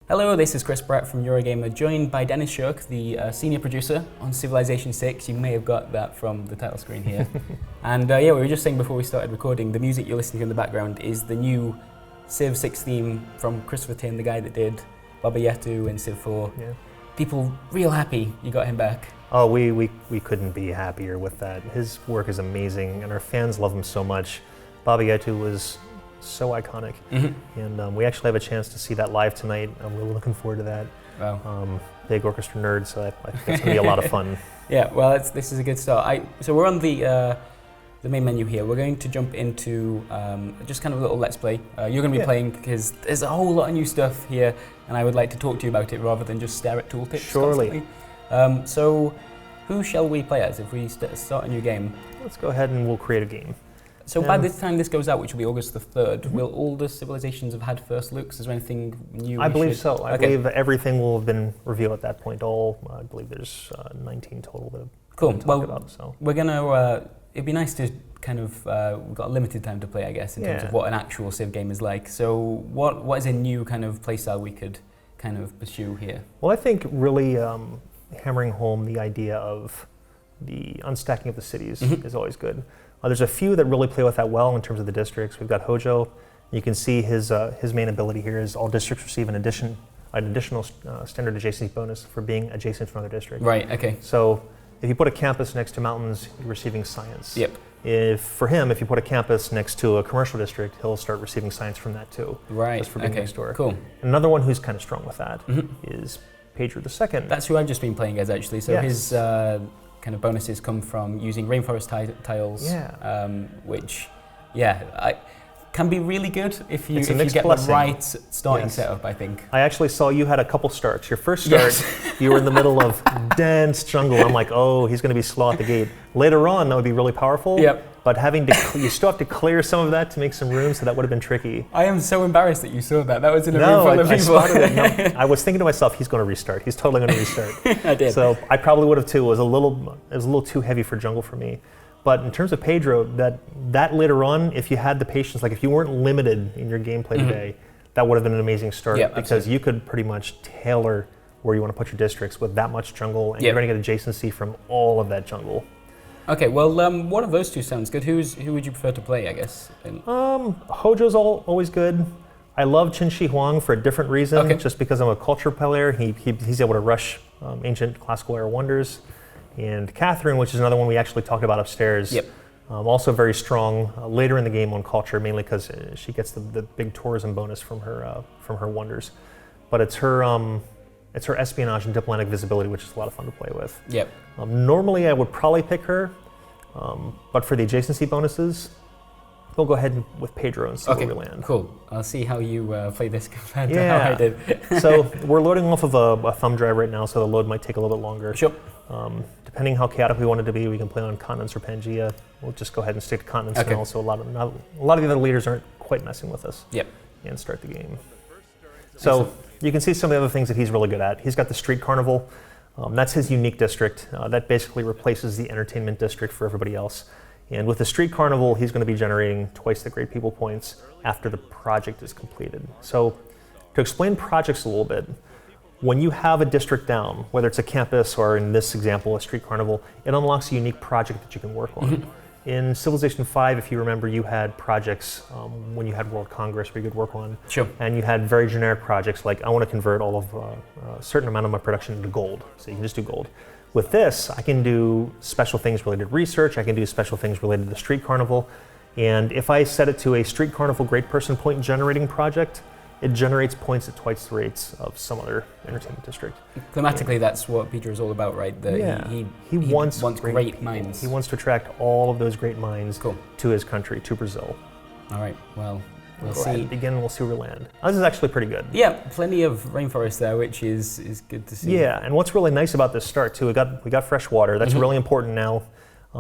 Hello, this is Chris Bratt from Eurogamer, joined by Dennis Shirk, the senior producer on Civilization 6. You may have got that from the title screen here. And we were just saying before we started recording, the music you're listening to in the background is the new Civ 6 theme from Christopher Tin, the guy that did Barbarians and Civ 4. Yeah. People real happy you got him back. Oh, we couldn't be happier with that. His work is amazing, and our fans love him so much. Barbarians was so iconic, and we actually have a chance to see that live tonight. I'm really looking forward to that. Wow. Big orchestra nerd, so I think that's going to be a lot of fun. Yeah, well, this is a good start. So we're on the main menu here. We're going to jump into just kind of a little let's play. You're going to be playing because there's a whole lot of new stuff here, and I would like to talk to you about it rather than just stare at tooltips constantly. So who shall we play as if we start a new game? Let's go ahead and we'll create a game. So by the time this goes out, which will be August the 3rd, will all the civilizations have had first looks? Is there anything new? I believe so. I believe everything will have been revealed at that point. I believe there's 19 total that have been talked about. So we're going to, it'd be nice to kind of, we've got a limited time to play, I guess, in terms of what an actual Civ game is like. So what is a new kind of playstyle we could kind of pursue here? Well, I think really hammering home the idea of the unstacking of the cities is always good. There's a few that really play with that well in terms of the districts. We've got Hojo. You can see his main ability here is all districts receive an additional standard adjacency bonus for being adjacent to another district. Right, okay. So if you put a campus next to mountains, you're receiving science. Yep. If you put a campus next to a commercial district, he'll start receiving science from that too. Right, just for being next door. Cool. Another one who's kind of strong with that is Pedro II. That's who I've just been playing as, actually. So his kind of bonuses come from using rainforest tiles, which, can be really good if you get the right starting setup, I think. I actually saw you had a couple starts. Your first start, you were in the middle of dense jungle. I'm like, oh, he's going to be slow at the gate. Later on, that would be really powerful. Yep. But you still have to clear some of that to make some room, so that would have been tricky. I am so embarrassed that you saw that. That was in a room full of people. I spotted it. No, I was thinking to myself, he's going to restart. He's totally going to restart. I did. So I probably would have too. It was a little too heavy for jungle for me. But in terms of Pedro, that later on, if you had the patience, like if you weren't limited in your gameplay today, that would have been an amazing start because you could pretty much tailor where you want to put your districts with that much jungle, and you're going to get adjacency from all of that jungle. Okay, well, one of those two sounds good. Who would you prefer to play, I guess? Hojo's always good. I love Qin Shi Huang for a different reason, just because I'm a culture player. He's able to rush ancient classical era wonders. And Catherine, which is another one we actually talked about upstairs, also very strong later in the game on culture, mainly because she gets the big tourism bonus from her wonders. But it's her espionage and diplomatic visibility, which is a lot of fun to play with. Yep. Normally, I would probably pick her, but for the adjacency bonuses, we'll go ahead with Pedro and see where we land. Cool. I'll see how you play this compared to how I did. So we're loading off of a thumb drive right now, so the load might take a little bit longer. Sure. Depending how chaotic we want it to be, we can play on continents or Pangea. We'll just go ahead and stick to continents now, so a lot of the other leaders aren't quite messing with us. Yep. And start the game. So you can see some of the other things that he's really good at. He's got the Street Carnival. That's his unique district. That basically replaces the entertainment district for everybody else. And with the Street Carnival, he's going to be generating twice the Great People points after the project is completed. So to explain projects a little bit, when you have a district down, whether it's a campus or in this example, a Street Carnival, it unlocks a unique project that you can work on. In Civilization 5, if you remember, you had projects when you had World Congress where you could work on. Sure. And you had very generic projects like, I want to convert all of a certain amount of my production into gold. So you can just do gold. With this, I can do special things related to research. I can do special things related to the Street Carnival. And if I set it to a Street Carnival Great Person Point generating project, it generates points at twice the rates of some other entertainment district. Thematically, that's what Pedro is all about, right? He wants great minds. He wants to attract all of those great minds to his country, to Brazil. All right, well, we'll see. Ahead and begin, and we'll see where we land. This is actually pretty good. Yeah, plenty of rainforest there, which is good to see. Yeah, and what's really nice about this start too, we got fresh water. That's really important now.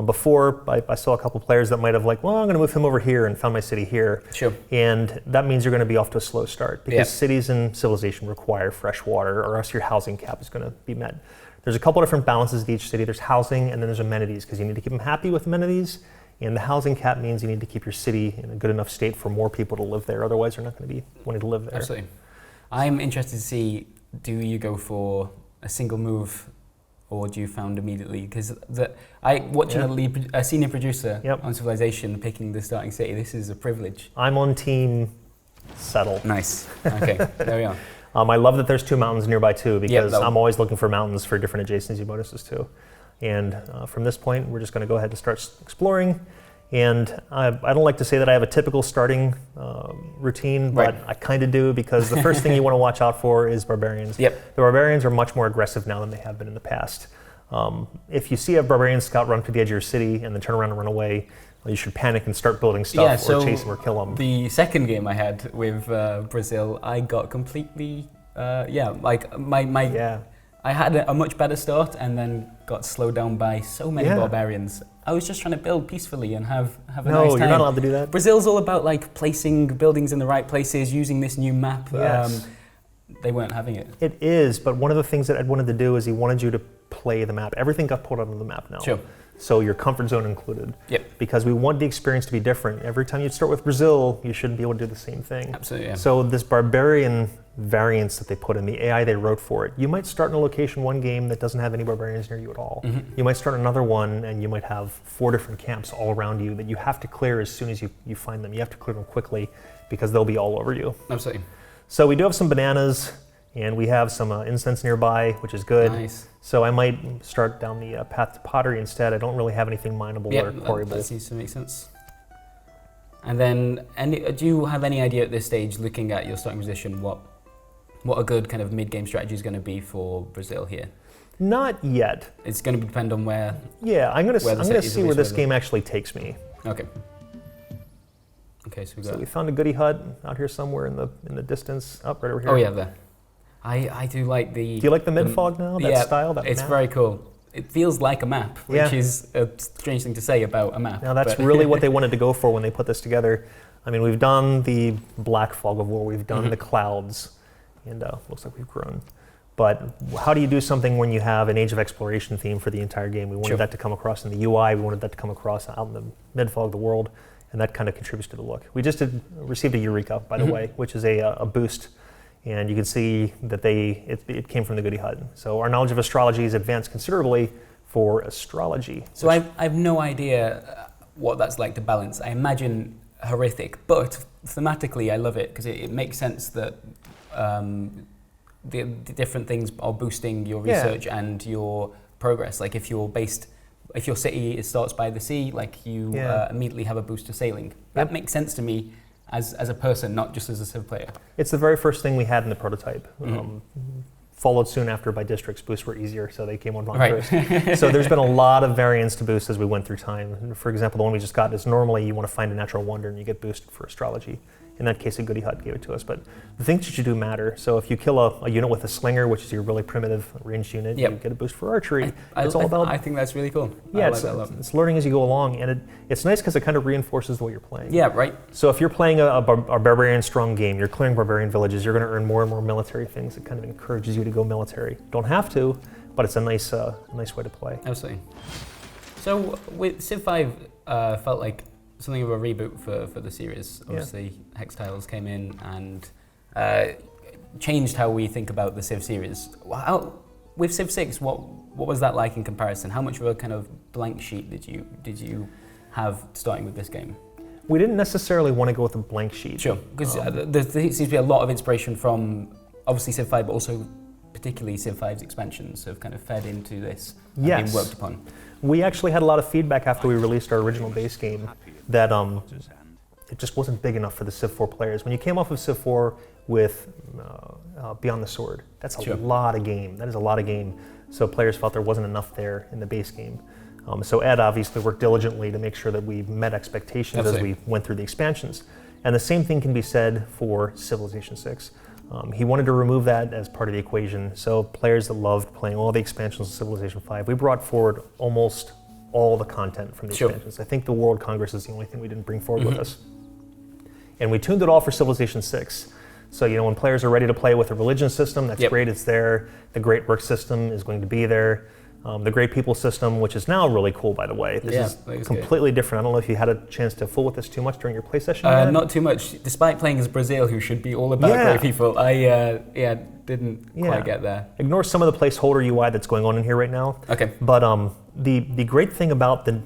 Before, I saw a couple players that might have like, well, I'm going to move him over here and found my city here. Sure. And that means you're going to be off to a slow start because cities in Civilization require fresh water, or else your housing cap is going to be met. There's a couple different balances to each city. There's housing and then there's amenities, because you need to keep them happy with amenities. And the housing cap means you need to keep your city in a good enough state for more people to live there. Otherwise, they're not going to be wanting to live there. Absolutely. I'm interested to see, do you go for a single move or do you found immediately? Because watching a senior producer on Civilization picking the starting city, this is a privilege. I'm on team settle. Nice. Okay, there we are. I love that there's 2 mountains nearby too, because I'm always looking for mountains for different adjacency bonuses too. And from this point, we're just going to go ahead and start exploring. And I don't like to say that I have a typical starting routine, but I kind of do, because the first thing you want to watch out for is Barbarians. The Barbarians are much more aggressive now than they have been in the past. If you see a Barbarian scout run to the edge of your city and then turn around and run away, you should panic and start building stuff or chase them or kill them. The second game I had with Brazil, I got completely, I had a much better start and then got slowed down by so many Barbarians. I was just trying to build peacefully and have a nice time. No, you're not allowed to do that. Brazil's all about like placing buildings in the right places, using this new map. Yes. They weren't having it. It is, but one of the things that Ed wanted to do is he wanted you to play the map. Everything got pulled out of the map now. Sure. So your comfort zone included. Because we want the experience to be different. Every time you start with Brazil, you shouldn't be able to do the same thing. Absolutely, yeah. So this barbarian variance that they put in, the AI they wrote for it, you might start in a location one game that doesn't have any barbarians near you at all. You might start another one and you might have 4 different camps all around you that you have to clear as soon as you find them. You have to clear them quickly because they'll be all over you. Absolutely. So we do have some bananas and we have some incense nearby, which is good. Nice. So I might start down the path to pottery instead. I don't really have anything mineable or quarryable. That seems to make sense. And then, do you have any idea at this stage, looking at your starting position, what a good kind of mid-game strategy is going to be for Brazil here? Not yet. It's going to depend on where. Yeah, I'm going to see where this game actually takes me. Okay. Okay, so we found a goody hut out here somewhere in the distance, right over here. Oh yeah, there. I do like the. Do you like the mid-fog now? That style, that it's map? very cool. It feels like a map, which is a strange thing to say about a map. Now that's really what they wanted to go for when they put this together. I mean, we've done the black fog of war, we've done the clouds, and looks like we've grown. But how do you do something when you have an Age of Exploration theme for the entire game? We wanted that to come across in the UI, we wanted that to come across out in the mid-fog of the world, and that kind of contributes to the look. We just received a Eureka, by the way, which is a boost. And you can see that it came from the Goody Hut. So our knowledge of astrology has advanced considerably for astrology. So I have no idea what that's like to balance. I imagine horrific, but thematically I love it because it makes sense that the different things are boosting your research and your progress. Like if your city starts by the sea, like you immediately have a boost to sailing. That makes sense to me. As a person, not just as a Civ player. It's the very first thing we had in the prototype. Followed soon after by districts. Boosts were easier, so they came on first. So there's been a lot of variance to boost as we went through time. For example, the one we just got is normally you want to find a natural wonder and you get boosted for astrology. In that case, a Goody Hut gave it to us. But the things that you do matter. So if you kill a unit with a slinger, which is your really primitive ranged unit, you get a boost for archery. I think that's really cool. Yeah, it's learning as you go along, and it's nice because it kind of reinforces the way you're playing. Yeah, right. So if you're playing a barbarian strong game, you're clearing barbarian villages, you're going to earn more and more military things. It kind of encourages you to go military. Don't have to, but it's a nice way to play. Absolutely. So with Civ 5 felt like something of a reboot for the series. Obviously, Hex Tiles came in and changed how we think about the Civ series. With Civ 6, what was that like in comparison? How much of a kind of blank sheet did you have starting with this game? We didn't necessarily want to go with a blank sheet. Sure, because there seems to be a lot of inspiration from obviously Civ 5, but also particularly Civ 5's expansions have kind of fed into this and been worked upon. We actually had a lot of feedback after we released our original base game that it just wasn't big enough for the Civ 4 players. When you came off of Civ 4 with Beyond the Sword, that's a lot of game. That is a lot of game. So players felt there wasn't enough there in the base game. So Ed obviously worked diligently to make sure that we met expectations as we went through the expansions. And the same thing can be said for Civilization 6. He wanted to remove that as part of the equation. So players that loved playing all the expansions of Civilization 5, we brought forward almost all the content from the expansions. I think the World Congress is the only thing we didn't bring forward with us. And we tuned it all for Civilization 6. So, when players are ready to play with a religion system, that's great, it's there. The Great Work system is going to be there. The Great People system, which is now really cool, by the way. This is completely different. I don't know if you had a chance to fool with this too much during your play session yet? Not too much. Despite playing as Brazil, who should be all about Great People, I didn't quite get there. Ignore some of the placeholder UI that's going on in here right now. Okay. But the great thing about the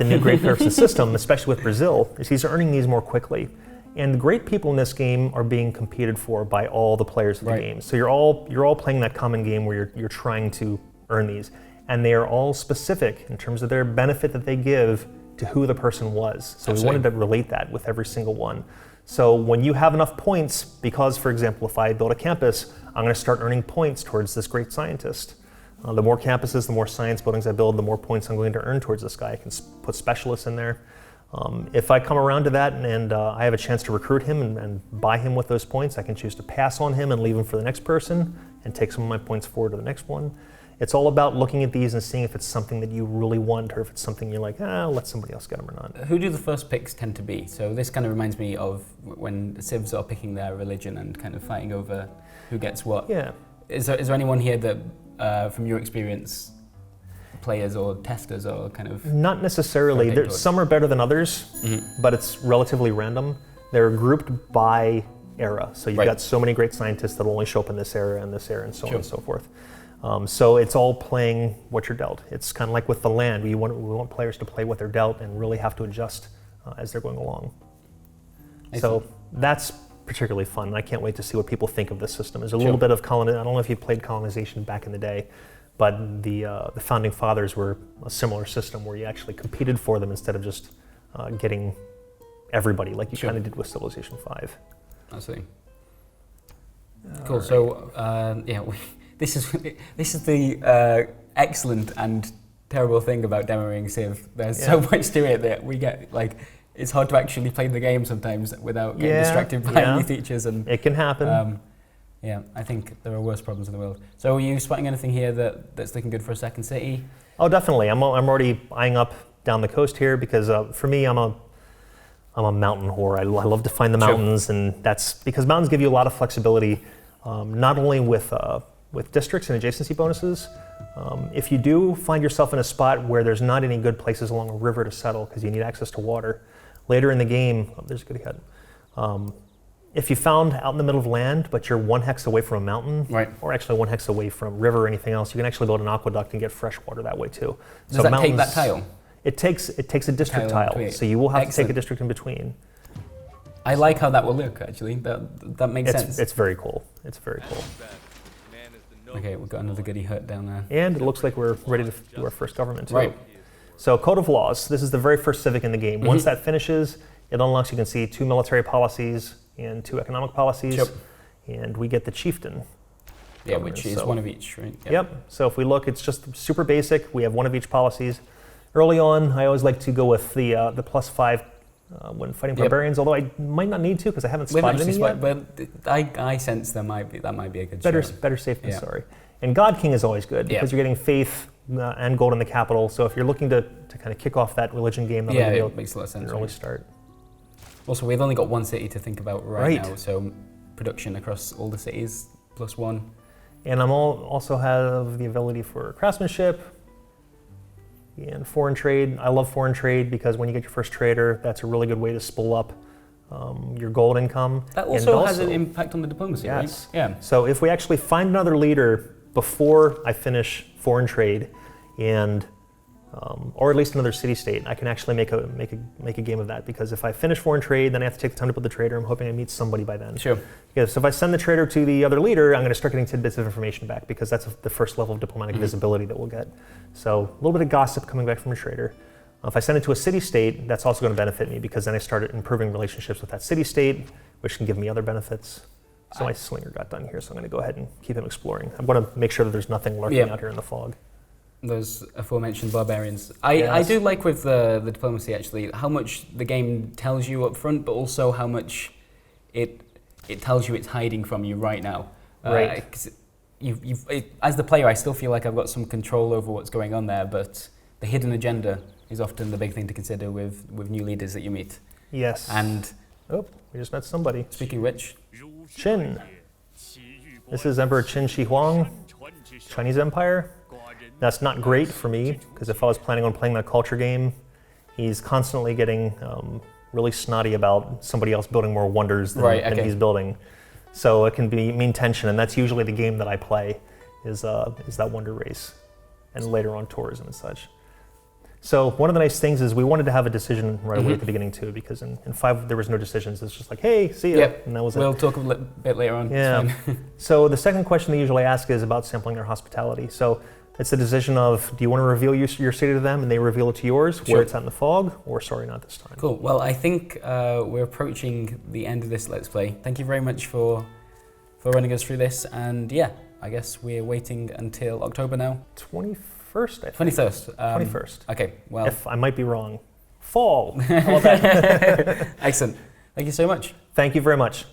new Great Person system, especially with Brazil, is he's earning these more quickly. And the Great People in this game are being competed for by all the players of the game. So you're all playing that common game where you're trying to earn these, and they are all specific in terms of their benefit that they give to who the person was. So we wanted to relate that with every single one. So when you have enough points, because for example, if I build a campus, I'm going to start earning points towards this great scientist. The more campuses, the more science buildings I build, the more points I'm going to earn towards this guy. I can put specialists in there. If I come around to that and I have a chance to recruit him and buy him with those points, I can choose to pass on him and leave him for the next person and take some of my points forward to the next one. It's all about looking at these and seeing if it's something that you really want or if it's something you're like, I'll let somebody else get them or not. Who do the first picks tend to be? So this kind of reminds me of when civs are picking their religion and kind of fighting over who gets what. Yeah. Is there anyone here that, from your experience, players or testers or kind of... Not necessarily. Some are better than others, but it's relatively random. They're grouped by era. So you've got so many great scientists that will only show up in this era and so on and so forth. So it's all playing what you're dealt. It's kind of like with the land. We want players to play what they're dealt and really have to adjust as they're going along. So that's particularly fun. And I can't wait to see what people think of this system. There's a little bit of colonization. I don't know if you played colonization back in the day, but the founding fathers were a similar system where you actually competed for them instead of just getting everybody like you kind of did with Civilization 5. I see. Cool. So this is the excellent and terrible thing about demoing Civ. There's so much to it that we get it's hard to actually play the game sometimes without getting distracted by new features, and it can happen. I think there are worse problems in the world. So are you spotting anything here that's looking good for a second city? Oh, definitely. I'm already eyeing up down the coast here because for me, I'm a mountain whore. I love to find the mountains, and that's because mountains give you a lot of flexibility, not only with districts and adjacency bonuses. If you do find yourself in a spot where there's not any good places along a river to settle because you need access to water, later in the game, there's a goody head. If you found out in the middle of land, but you're 1 hex away from a mountain, or actually 1 hex away from river or anything else, you can actually build an aqueduct and get fresh water that way too. Does that take that tile? It takes a district tile, so you will have to take a district in between. I like how that will look, actually. That makes sense. It's very cool. It's very cool. Okay, we've got another goody hut down there. And it looks like we're ready to do our first government too. So Code of Laws, this is the very first civic in the game. Once that finishes, it unlocks, you can see 2 military policies and 2 economic policies. And we get the chieftain. Yeah, which is one of each, right? Yep. So if we look, it's just super basic. We have 1 of each policies. Early on, I always like to go with the +5 when fighting barbarians, although I might not need to because I haven't spotted any yet. But I sense that might be a good better safe than sorry. And God King is always good because you're getting faith and gold in the capital. So if you're looking to kind of kick off that religion game, it makes a lot of sense. An early start. Also, we've only got 1 city to think about right now, so production across all the cities +1. And I'm also have the ability for craftsmanship and foreign trade. I love foreign trade because when you get your first trader, that's a really good way to spool up your gold income. That also has an impact on the diplomacy, right? Yeah. So if we actually find another leader before I finish foreign trade, and or at least another city-state, I can actually make a game of that. Because if I finish foreign trade, then I have to take the time to build the trader. I'm hoping I meet somebody by then. Because so if I send the trader to the other leader, I'm going to start getting tidbits of information back because that's the first level of diplomatic visibility that we'll get. So a little bit of gossip coming back from a trader. If I send it to a city-state, that's also going to benefit me because then I started improving relationships with that city-state, which can give me other benefits. So my slinger got done here, so I'm going to go ahead and keep him exploring. I want to make sure that there's nothing lurking out here in the fog. Those aforementioned barbarians. I do like with the diplomacy actually how much the game tells you up front, but also how much it tells you it's hiding from you right now. As the player, I still feel like I've got some control over what's going on there, but the hidden agenda is often the big thing to consider with new leaders that you meet. Yes. And we just met somebody. Speaking of which, Qin. This is Emperor Qin Shi Huang. Chinese Empire. That's not great for me, because if I was planning on playing that culture game, he's constantly getting really snotty about somebody else building more wonders than he's building. So it can mean tension, and that's usually the game that I play, is that wonder race, and later on tourism and such. So one of the nice things is we wanted to have a decision right away at the beginning too, because in 5 there was no decisions. It's just like, hey, see ya, and that was it. We'll talk a bit later on. Yeah. So the second question they usually ask is about sampling their hospitality. So it's the decision of, do you want to reveal your city to them and they reveal it to yours, where it's at in the fog, or sorry, not this time. Cool. Well, I think we're approaching the end of this Let's Play. Thank you very much for running us through this, and yeah, I guess we're waiting until October now. 21st, I think. 21st. 21st. Okay, well. If I might be wrong. Fall. How about that? Excellent. Thank you so much. Thank you very much.